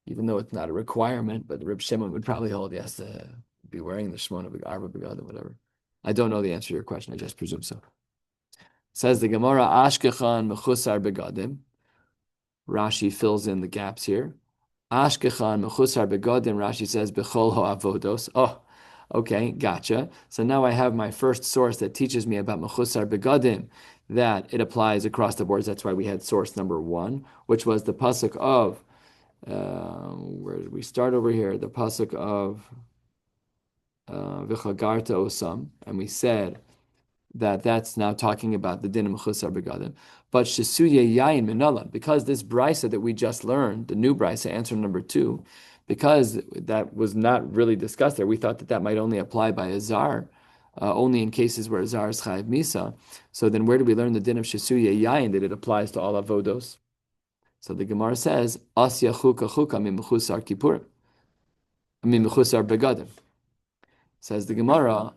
even though it's not a requirement, but Reb Shimon would probably hold he has to be wearing the shmona arba begadim, whatever. I don't know the answer to your question. I just presume so. Says the Gemara, Ashkechan mechusar begadim. Rashi fills in the gaps here. Ashkechan mechusar begadim. Rashi says bechol ha'avodos. Oh, okay, gotcha. So now I have my first source that teaches me about mechusar begadim, that it applies across the boards. That's why we had source number 1, which was the pasuk of, where did we start over here? The pasuk of v'chagarta osam, and we said that that's now talking about the din of mechusar begadim. But shesuya yayin minala, because this brisa that we just learned, the new brisa, answer number 2, because that was not really discussed there, we thought that might only apply by a zar. Only in cases where a zar is chayiv misa. So then where do we learn the din of shesuya yayin, that it applies to all avodos? So the Gemara says, asya chuka mi mechusar kippurim, mi mechusar begadim. Says the Gemara,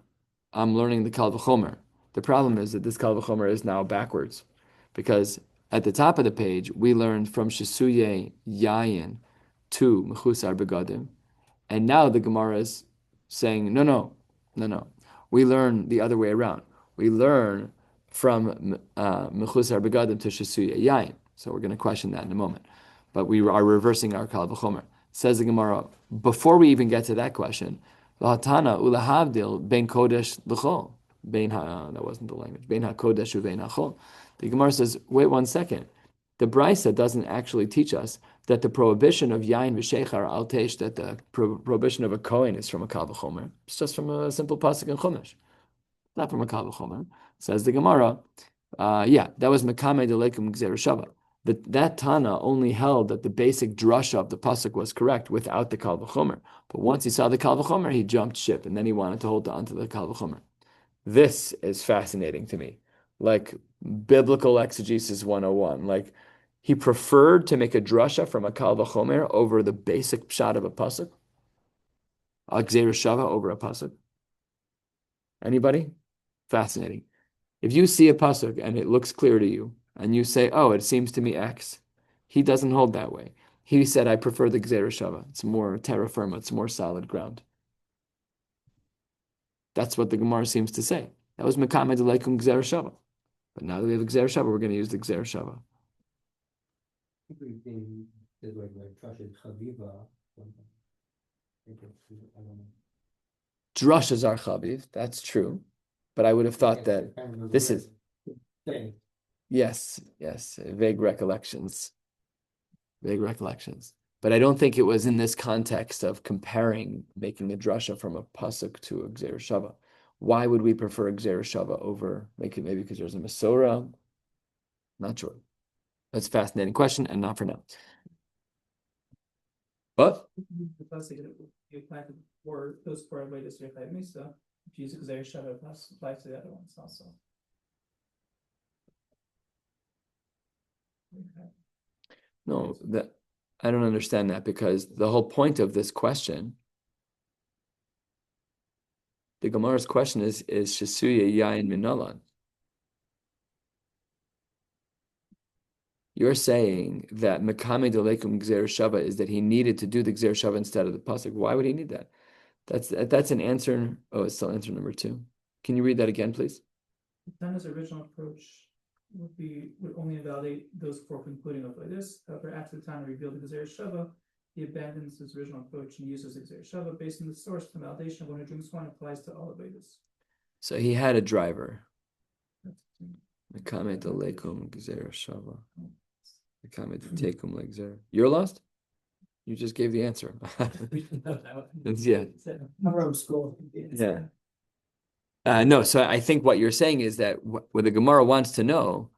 I'm learning the Kal V'chomer. The problem is that this Kal V'chomer is now backwards, because at the top of the page we learned from shesuya yayin to mechusar begadim, and now the Gemara is saying no. We learn the other way around. We learn from mechusar begadim to shesuya yayin. So we're going to question that in a moment. But we are reversing our Kal V'chomer. Says the Gemara, before we even get to that question, L'hatana ulahavdil ben kodesh l'chol. That wasn't the language. Ben ha-kodesh u'bein ha-chol. The Gemara says, wait one second. The Brisa doesn't actually teach us that the prohibition of yain v'sheichar al teish, that the prohibition of a kohen is from a Kal V'chomer. It's just from a simple pasuk in Chumash. Not from a Kal V'chomer. Says the Gemara, that was Mekame Deleikum Gzeir Shava. That Tana only held that the basic drasha of the pasuk was correct without the Kal V'chomer. But once he saw the Kal V'chomer, he jumped ship, and then he wanted to hold on to the Kal V'chomer. This is fascinating to me. Like biblical exegesis 101. Like he preferred to make a drasha from a Kal V'chomer over the basic pshat of a pasuk. A Gzeira Shava over a pasuk. Anybody? Fascinating. If you see a pasuk and it looks clear to you, and you say, "Oh, it seems to me X," he doesn't hold that way. He said, "I prefer the Gzeira Shava. It's more terra firma. It's more solid ground." That's what the Gemara seems to say. That was Mekamed Aleikum Gzeira Shava. But now that we have Gzeira Shava, we're going to use the Gzeira Shava. Drushes are chaviv. That's true. But I would have thought that this is, yes, vague recollections. But I don't think it was in this context of comparing, making a drasha from a pasuk to a Gzeira Shava. Why would we prefer a Gzeira Shava over, maybe because there's a Masorah? Not sure. That's a fascinating question, and not for now. But
The plus you apply to for those 4 avodas Rechai Misa, if you use Gzeira Shava, it applies to the other ones also. Okay.
no, that I don't understand that, because the whole point of this question, the Gemara's question is Shasuya Yain Minalan. You're saying that Mekamed Aleikum Gzeira Shava is that he needed to do the Gzeira Shava instead of the pasuk. Why would he need that? That's an answer. Oh, it's still answer number 2. Can you read that again, please?
Tana's original approach would only invalidate those 4 concluding avodas. However, after the Tana revealed the Gzeira Shava, he abandons his original approach and uses the Gzeira Shava based on the source. The validation of one who drinks wine applies to all avodas.
So he had a driver. Mekamed Aleikum Gzeira Shava. Mekamed Tekum Legzeira. You're lost? You just gave the answer. Yeah.
I'm from school.
Yeah. No, so I think what you're saying is that what the Gemara wants to know.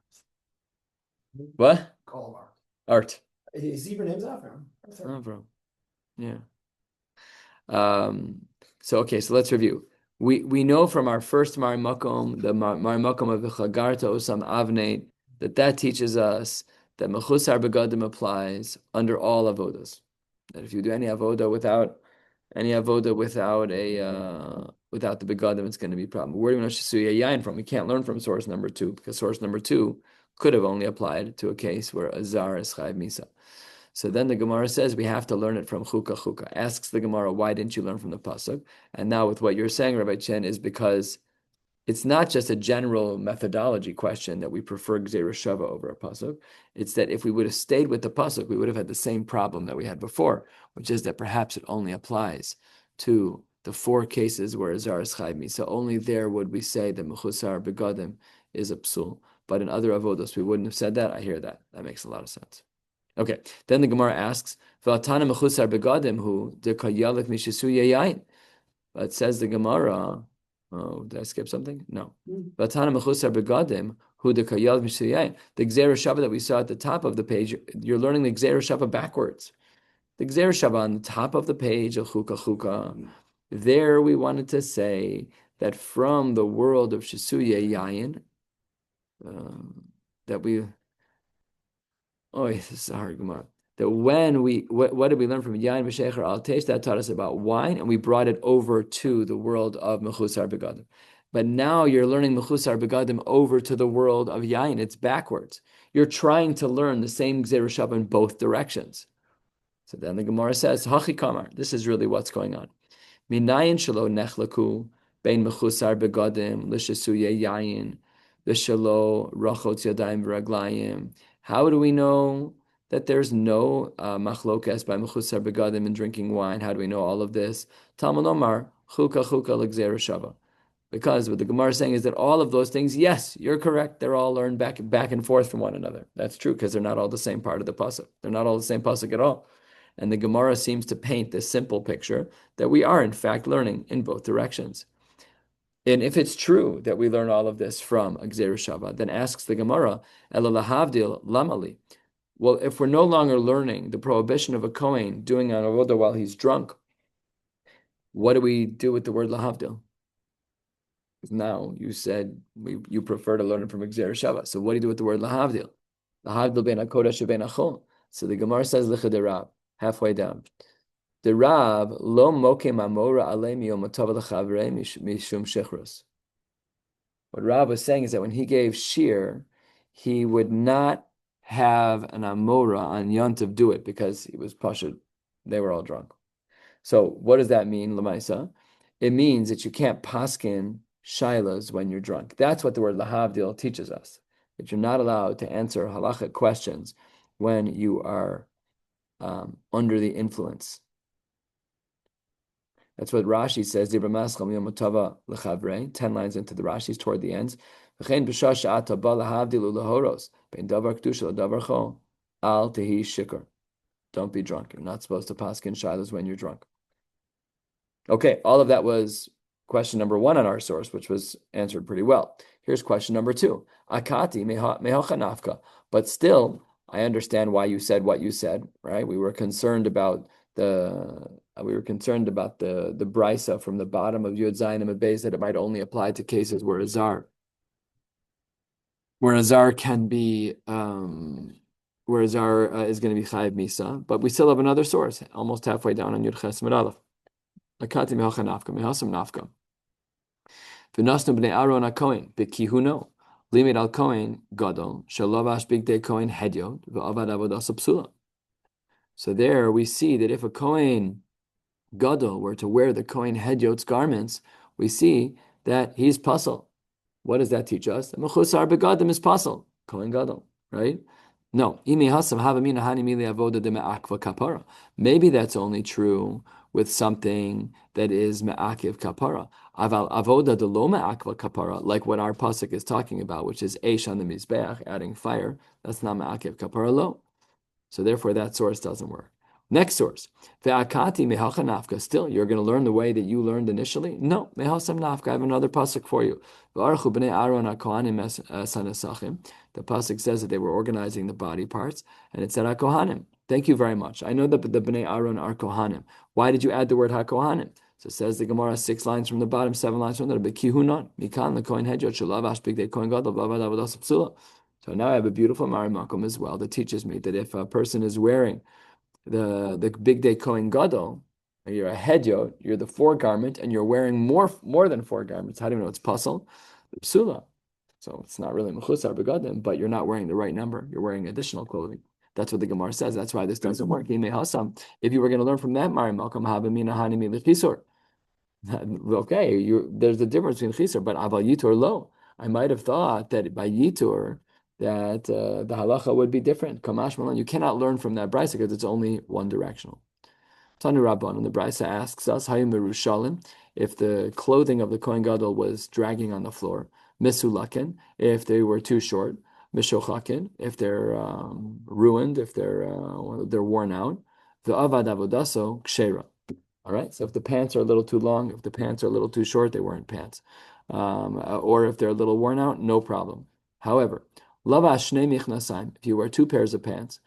What?
Call art.
Art.
His Hebrew name's Avram.
Avram. Yeah. So let's review. We know from our first Mar Makom, the Mar Makom of the Chagarta Osam Avnei, that teaches us that Mechusar Begadim applies under all avodas. That if you do any avoda without without the begadim, it's going to be a problem. Where do we know Shasuya Yain from? We can't learn from source number 2, because source number 2 could have only applied to a case where a zar is chayv misa. So then the Gemara says we have to learn it from chuka. Asks the Gemara, why didn't you learn from the pasuk? And now with what you're saying, Rabbi Chen, is because it's not just a general methodology question that we prefer Gzeira Shava over a pasuk. It's that if we would have stayed with the pasuk, we would have had the same problem that we had before, which is that perhaps it only applies to the 4 cases where Azar is chayv misa. So only there would we say that Mechusar Begadim is a psul. But in other avodos, we wouldn't have said that. I hear that. That makes a lot of sense. Okay, then the Gemara asks, V'atana Mechusar Begadim hu dekayalik mishisuya yain. But says the Gemara, oh, did I skip something? No. V'atana Mechusar Begadim hu dekayalik mishisuya yain. The Gzeira Shava that we saw at the top of the page, you're learning the Gzeira Shava backwards. The Gzeira Shava on the top of the page, of chuka. There we wanted to say that from the world of Shasuya Yayin, that we, this is a hard Gemara. That when what did we learn from Yayin V'Shecher Al Teish? That taught us about wine, and we brought it over to the world of Mechusar Begadim. But now you're learning Mechusar Begadim over to the world of Yayin. It's backwards. You're trying to learn the same Gzeira Shava in both directions. So then the Gemara says, Hachi Kamar, this is really what's going on. Minayin shelo nechlaku bein mechusar begadim l'shasuye yayin v'shelo rachot yadayim v'raglayim. How do we know that there's no machlokas by mechusar begadim in drinking wine? How do we know all of this? Talmud Omar chuka l'gzeira shava. Because what the Gemara is saying is that all of those things, yes, you're correct. They're all learned back and forth from one another. That's true, because they're not all the same part of the pasuk. They're not all the same pasuk at all. And the Gemara seems to paint this simple picture that we are, in fact, learning in both directions. And if it's true that we learn all of this from a Gzeira Shava, then asks the Gemara, Ela lahavdil lamali. Well, if we're no longer learning the prohibition of a Kohen doing an avoda while he's drunk, what do we do with the word lahavdil? Now you said you prefer to learn it from Gzeir Shava. So what do you do with the word lahavdil? Lahavdil ben hakodesh ben achol. So the Gemara says lichadirav, halfway down. The Rav lo moke mamora alemi yomotava lechavre mishum shechros. What Rav was saying is that when he gave shiur, he would not have an amora on Yontiv do it because he was pashut. They were all drunk. So what does that mean, Lamaisa? It means that you can't paskin shilas when you're drunk. That's what the word lahavdil teaches us. That you're not allowed to answer halachic questions when you are under the influence. That's what Rashi says. 10 lines into the Rashi's toward the ends. Don't be drunk. You're not supposed to paskin shilas when you're drunk. Okay, all of that was question number 1 on our source, which was answered pretty well. Here's question number 2. Akati mehocha nafka. But still, I understand why you said what you said, right? We were concerned about the brisa from the bottom of Yud Zayin and Beis that it might only apply to cases where a zar can be where a zar is going to be chayiv misa, but we still have another source almost halfway down on Yud Ches Medalef. Akati mehocha nafka mehasam nafka. V'nasnu bnei Aaron haKohen b'kihuno limit al Kohen gadol shalovash bigdei Kohen hedyot v'avad avodas psula. So there we see that if a Kohen gadol were to wear the Kohen hedyot's garments, we see that he's puzzle. What does that teach us? The mechusar begadim is puzzle. Kohen gadol, right? No. Maybe that's only true with something that is me'akiv kapara. Aval avoda de lo me'akva kapara, like what our pasuk is talking about, which is eish on the mizbeach, adding fire. That's not me'akiv kapara lo. So therefore, that source doesn't work. Next source, ve'akati mehacha nafka. Still, you're going to learn the way that you learned initially? No, mehasam nafka. I have another pasuk for you. V'archu b'nei Aaron haKohanim sanasachim. The pasuk says that they were organizing the body parts, and it said haKohanim. Thank you very much. I know that the b'nei Aaron are Kohanim. Why did you add the word haKohanim? So it says the Gemara 6 lines from the bottom, 7 lines from the b'kihunon mikan the Kohen hedyot shalavash bigdei Kohen gadol v'avad avodas psula. So now I have a beautiful Marimakum as well that teaches me that if a person is wearing the big day Kohen Gadol, you're a hedyot, you're the foregarment, and you're wearing more than 4 garments. How do you know it's puzzle? Psula. So it's not really mechusar begadim, but you're not wearing the right number. You're wearing additional clothing. That's what the Gemara says. That's why this doesn't work. If you were going to learn from that Marimakum, habamina hanimi lechisor. Okay, there's a difference between chisor, but aval yitur lo. I might have thought that by yitur, that the halacha would be different. Kamash Malan, you cannot learn from that brisa because it's only one directional. Tanu Rabban, and the brisa asks us, Hayim Merushalim, if the clothing of the Kohen Gadol was dragging on the floor, Misulakin, if they were too short, Mishochakin, if they're ruined, if they're worn out, the Avad Avodaso, Kshera. All right, so if the pants are a little too long, if the pants are a little too short, they weren't pants. Or if they're a little worn out, no problem. However, Lavash shnei michnasayim, if you wear 2 pairs of pants,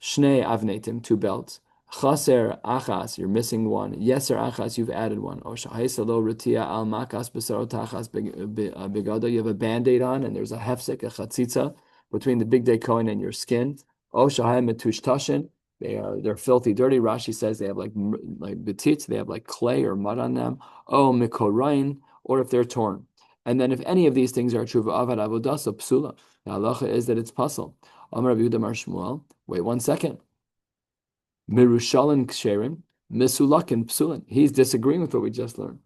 shnei avnetim, 2 belts, chaser achas, you're missing 1, yeser achas, you've added 1, or shahaisalo ritia al makas besaro tachas begado, you have a band-aid on, and there's a hefsek, a chatzitza, between the big day Kohen and your skin, o shahai metush tashin, they're filthy, dirty. Rashi says they have like betitz, they have like clay or mud on them, o mikorain, or if they're torn. And then if any of these things are true, avad avodasa psula, the halacha is that it's puzzle. Amar Rabbi Yehuda Mar Shmuel. Wait 1 second. Mirushalim ksherim, misulakin psulin. He's disagreeing with what we just learned.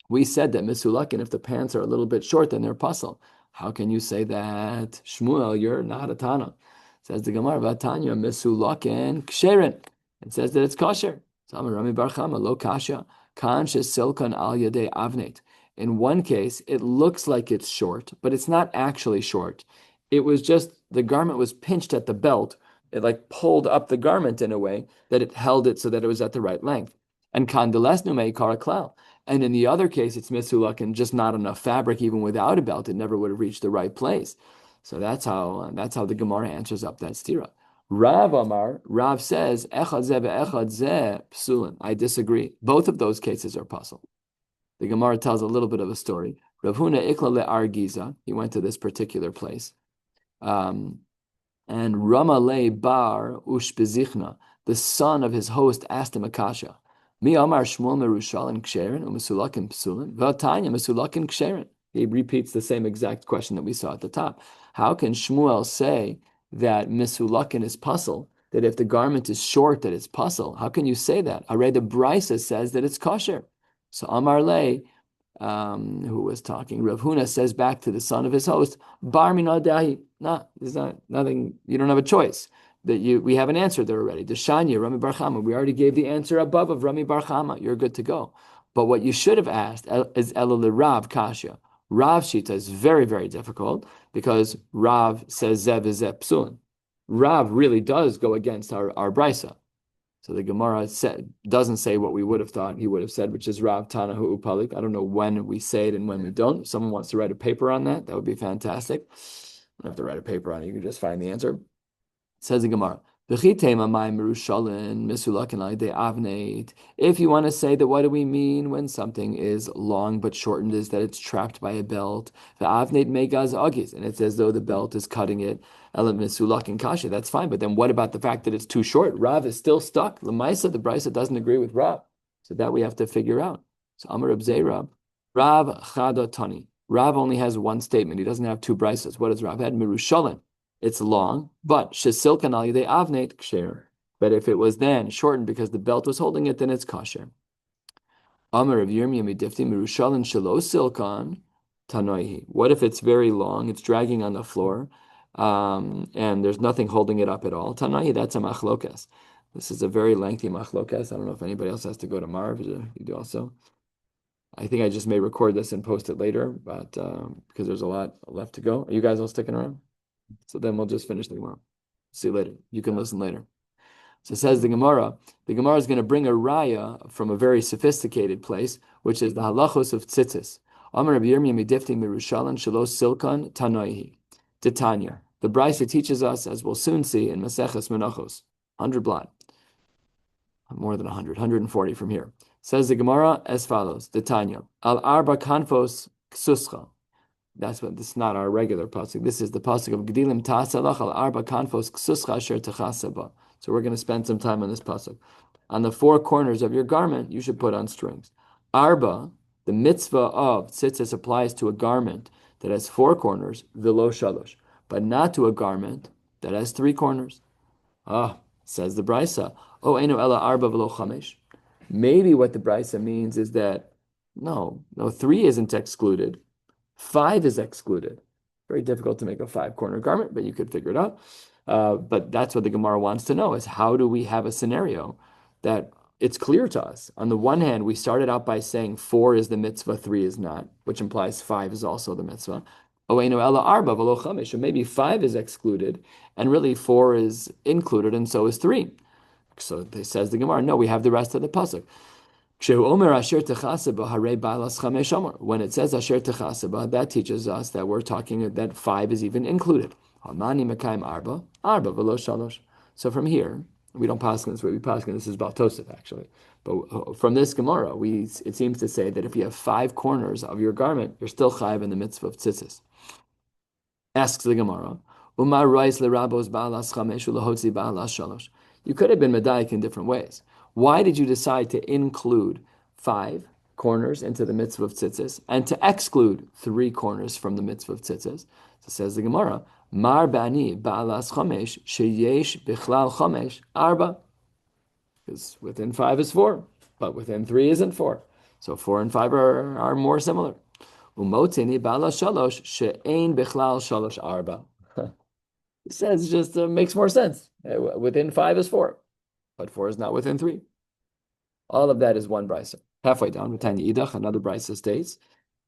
We said that misulakin, if the pants are a little bit short, then they're puzzle. How can you say that? Shmuel, you're not a Tana. Says the Gemara, Vatanya misulakin ksherin. It says that it's kosher. Amar Rami Bar Chama lo kasha kan shesilkan al yadei avnet. In one case, it looks like it's short, but it's not actually short. It was just, the garment was pinched at the belt. It like pulled up the garment in a way that it held it so that it was at the right length. And kandelesnu meikara klal. And in the other case, it's misulak and just not enough fabric, even without a belt, it never would have reached the right place. So that's how the Gemara answers up that stira. Rav Amar, Rav says, Echad zeh ve'echad zeh psulin. I disagree. Both of those cases are puzzle. The Gemara tells a little bit of a story. Rav Huna ikla le'ar Giza. He went to this particular place. And Ramalei bar ushbezichna, the son of his host, asked him a kasha. Mi amar Shmuel merushalin ksherin u'mesulakin psulin v'atanya mesulakin ksherin. He repeats the same exact question that we saw at the top. How can Shmuel say that mesulakin is puzzle? That if the garment is short, that it's puzzle? How can you say that? Already the Brisa says that it's kosher. So Amar Lei, who was talking, Rav Huna says back to the son of his host, Bar min dahi. No, there's not nothing. You don't have a choice. We have an answer there already. Deshanya, Rami Bar Chama. We already gave the answer above of Rami Bar Chama. You're good to go. But what you should have asked is Elul Rav Kasha. Rav Shita is very, very difficult because Rav says Zev is Zev Psulin. Rav really does go against our Brisa. So the Gemara doesn't say what we would have thought he would have said, which is Rav Tanahu Upalik. I don't know when we say it and when we don't. If someone wants to write a paper on that, that would be fantastic. You don't have to write a paper on it. You can just find the answer. Says the Gemara, if you want to say that what do we mean when something is long but shortened is that it's trapped by a belt, and it's as though the belt is cutting it, that's fine. But then what about the fact that it's too short? Rav is still stuck. Lamaisa, the Brisa doesn't agree with Rav. So that we have to figure out. So Amar Abzei Rav Chadatani. Rav only has one statement. He doesn't have two Brisas. What does Rav had? Mirushalin. It's long, but shesilkan al yedei avneit ksher. But if it was then shortened because the belt was holding it, then it's kosher. Amar of Yirmiyah midifti mirushalin shelo silkan tanoihi. What if it's very long? It's dragging on the floor, and there's nothing holding it up at all. Tanoihi, that's a machlokas. This is a very lengthy machlokas. I don't know if anybody else has to go to Marv. You do also. I think I just may record this and post it later, but because there's a lot left to go. Are you guys all sticking around? So then we'll just finish the Gemara. See you later. You can listen later. So says the Gemara is going to bring a raya from a very sophisticated place, which is the halachos of tzitzis. Amar Rabbi Yirmiyah midifti mirushalan shalos silkan tanoihi. Titania. The Brisa teaches us, as we'll soon see in Maseches Menachos, 100 blot. More than 100, 140 from here. Says the Gemara as follows. Titania. Al arba kanfos ksuscha. This is not our regular pasuk. This is the pasuk of Gedilim Ta'asalach al arba kanfos ksuscha asher techasaba. So we're going to spend some time on this pasuk. On the four corners of your garment, you should put on strings. Arba, the mitzvah of tzitzis applies to a garment that has four corners, velo shalosh, but not to a garment that has three corners. Says the Brisa. Oh, eno ela arba velo chamesh. Maybe what the Brisa means is that no, three isn't excluded. 5 is excluded. Very difficult to make a 5-corner garment, but you could figure it out. But that's what the Gemara wants to know, is how do we have a scenario that it's clear to us? On the one hand, we started out by saying 4 is the mitzvah, 3 is not, which implies 5 is also the mitzvah. Or maybe 5 is excluded, and really 4 is included, and so is 3. So it says the Gemara, no, we have the rest of the pasuk. When it says asher techasaba, that teaches us that we're talking that 5 is even included. So from here, we don't paskin this way. We paskin this is Baltosif actually. But from this Gemara, it seems to say that if you have 5 corners of your garment, you're still chayiv in the mitzvah of tzitzis. Asks the Gemara, you could have been medayik in different ways. Why did you decide to include 5 corners into the mitzvah of tzitzis and to exclude 3 corners from the mitzvah of tzitzis? So says the Gemara, Mar bani ba'alas chamesh sheyesh bichlal chamesh arba. Because within 5 is 4, but within 3 isn't 4. So 4 and 5 are more similar. Umotini ba'alas shalosh she'ein bichlal shalosh arba. It says just makes more sense. Within 5 is 4. But 4 is not within 3. All of that is one brisa. Halfway down, Tanya Idach, another brisa states,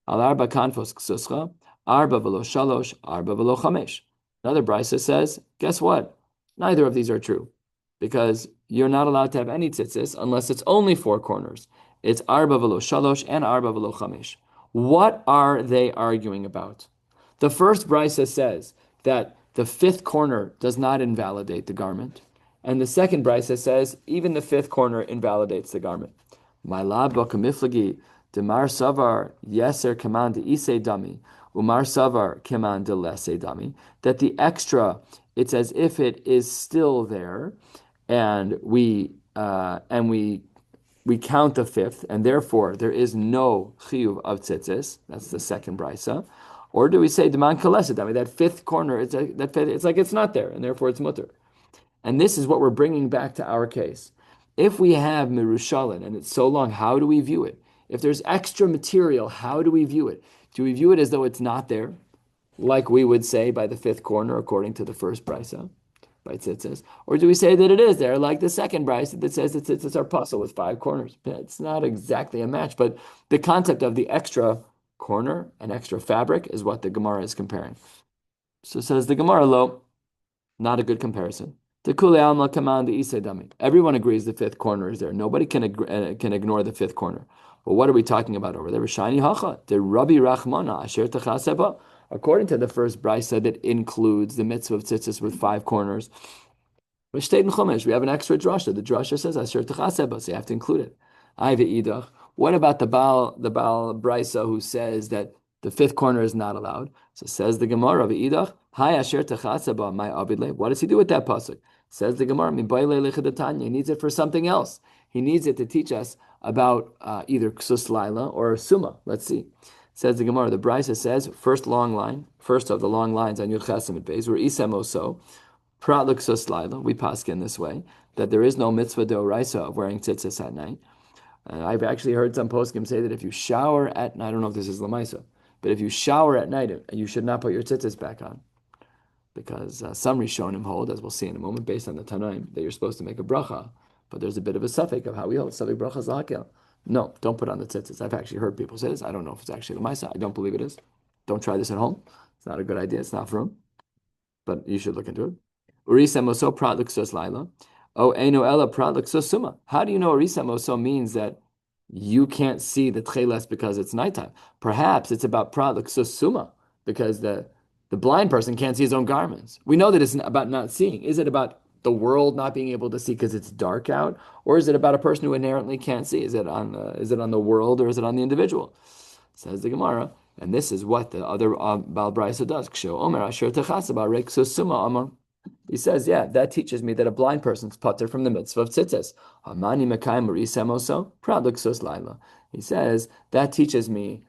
Al arba kanfos ksuscha, arba velo shalosh, arba velo chamesh. Another brisa says, guess what? Neither of these are true, because you're not allowed to have any tzitzis unless it's only 4 corners. It's arba velo shalosh and arba velo chamesh. What are they arguing about? The first brisa says that the fifth corner does not invalidate the garment. And the second brisa says even the fifth corner invalidates the garment. My laba kamiflagi demar savar yeser kaman de ise dami umar savar kaman de lese dami. That the extra, it's as if it is still there, and we count the fifth, and therefore there is no chiyuv of tzitzis. That's the second brisa. Or do we say deman kalesed dami? That fifth corner, it's like it's not there, and therefore it's mutter. And this is what we're bringing back to our case. If we have mirushalin and it's so long, how do we view it? If there's extra material, how do we view it? Do we view it as though it's not there, like we would say by the fifth corner, according to the first brisa, by tzitzis? Or do we say that it is there, like the second brisa that says that tzitzis are puzzle with five corners? It's not exactly a match, but the concept of the extra corner and extra fabric is what the Gemara is comparing. So says the Gemara, lo, not a good comparison. Everyone agrees the fifth corner is there. Nobody can ignore the fifth corner. But what are we talking about over there? The Rabbi Rachmana asher techaseba. According to the first brisa that includes the mitzvah of tzitzis with five corners, we have an extra drasha. The drasha says asher techaseba, so you have to include it. What about the Baal brisa who says that the fifth corner is not allowed? So says the Gemara, Hi asher techaseba, my abidle. What does he do with that pasuk? Says the Gemara, he needs it for something else. He needs it to teach us about either ksus laila or summa. Let's see. Says the Gemara, the Brisa says, first of the long lines on Yud Ches Amud Beis, where isem oso, prat ksus laila. We paskin this way, that there is no mitzvah d'oraisa of wearing tzitzis at night. And I've actually heard some poskim say that if you shower at night, I don't know if this is lamaisa, but if you shower at night, you should not put your tzitzis back on. Because some Rishonim hold, as we'll see in a moment, based on the Tanaim, that you're supposed to make a bracha, but there's a bit of a suffix of how we hold. Suffix bracha zahakel. No, don't put on the tzitzis. I've actually heard people say this. I don't know if it's actually l'maisa. I don't believe it is. Don't try this at home. It's not a good idea. It's not for room. But you should look into it. Urisem oso prat l'ksus laila. O eino ela prat l'ksus summa. How do you know urisem oso means that you can't see the tcheles because it's nighttime? Perhaps it's about prat l'ksus summa, because the blind person can't see his own garments. We know that it's about not seeing. Is it about the world not being able to see because it's dark out, or is it about a person who inherently can't see? Is it on the world, or is it on the individual? Says the Gemara, and this is what the other Baal Brisa does. He says, yeah, that teaches me that a blind person's pater from the mitzvah of tzitzis. He says that teaches me.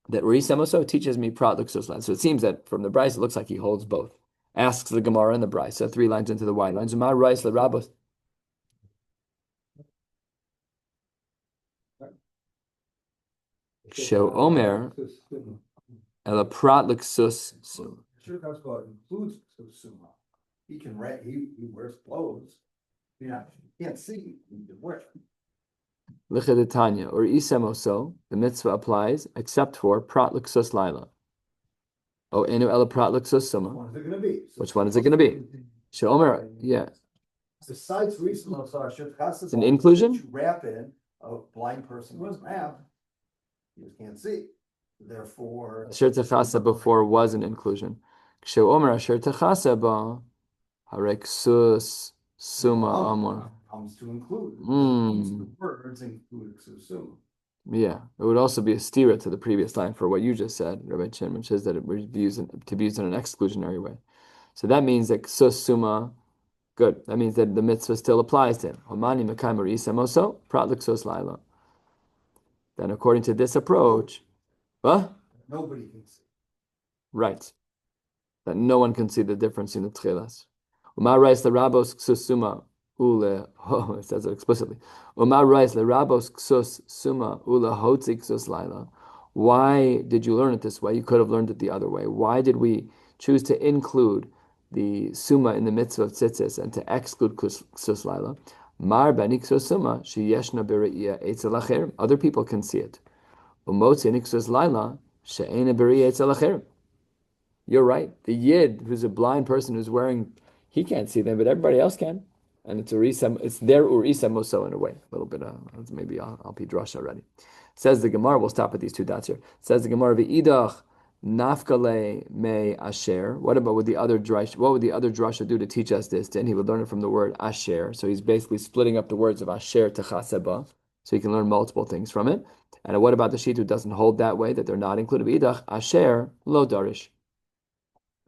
That Risamoso teaches me prat l'ksus laila. So it seems that from the Brisa, it looks like he holds both. Asks the Gemara and the Brisa, 3 lines into the wide lines. Umar Rais l'Rabos. Show Omer ela prat l'ksus.
Sure, that's what includes summa. He can write. He wears clothes. Yeah, he can't see. He can wear.
L'chedetanya or isemoso, the mitzvah applies except for prat l'ksus laila. Oh, enu ela prat l'ksus summa. Which one is it going to be? Shomer, yeah.
Besides recently,
it's an inclusion.
You wrap in a blind person was wrapped. You can't see. Therefore,
asher techasa before was an inclusion. Shomer asher techasa ba hareksus summa amor.
Comes to include. The words include summa.
Yeah, it would also be a stira to the previous line for what you just said, Rabbi Chin, which is that it would be used to be used in an exclusionary way. So that means that ksus summa, good. That means that the mitzvah still applies to him. Homani mekayim isamoso prat l'ksus laila. Then, according to this approach, what?
Nobody can see.
Right. That no one can see the difference in the tchelas. Umar rais l'rabos ksus summa. It says it explicitly. Why did you learn it this way? You could have learned it the other way. Why did we choose to include the summa in the mitzvah of tzitzis and to exclude ksus laila? Mar baniksus summa sheyeshna b're'iyah eitzel acherim. Other people can see it. Umotzi niksus laila she'ena b're'iyah eitzel acherim. You're right. The yid, who's a blind person who's wearing, he can't see them, but everybody else can. And it's their urisa moso in a way. A little bit maybe I'll be drush already. Says the Gemara, we'll stop at these 2 dots here. Says the Gemara, v'idach Nafkale me asher. What about with the other drush? What would the other drasha do to teach us this? Then he would learn it from the word asher. So he's basically splitting up the words of asher to chaseba, so he can learn multiple things from it. And what about the sheet who doesn't hold that way, that they're not included? Idach asher lo darish.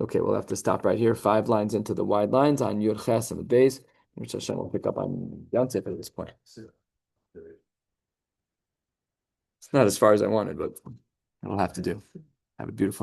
Okay, we'll have to stop right here. 5 lines into the wide lines on Yud Ches and the base, which Hashem will pick up on Yontif at this point. It's not as far as I wanted, but it'll have to do. Have a beautiful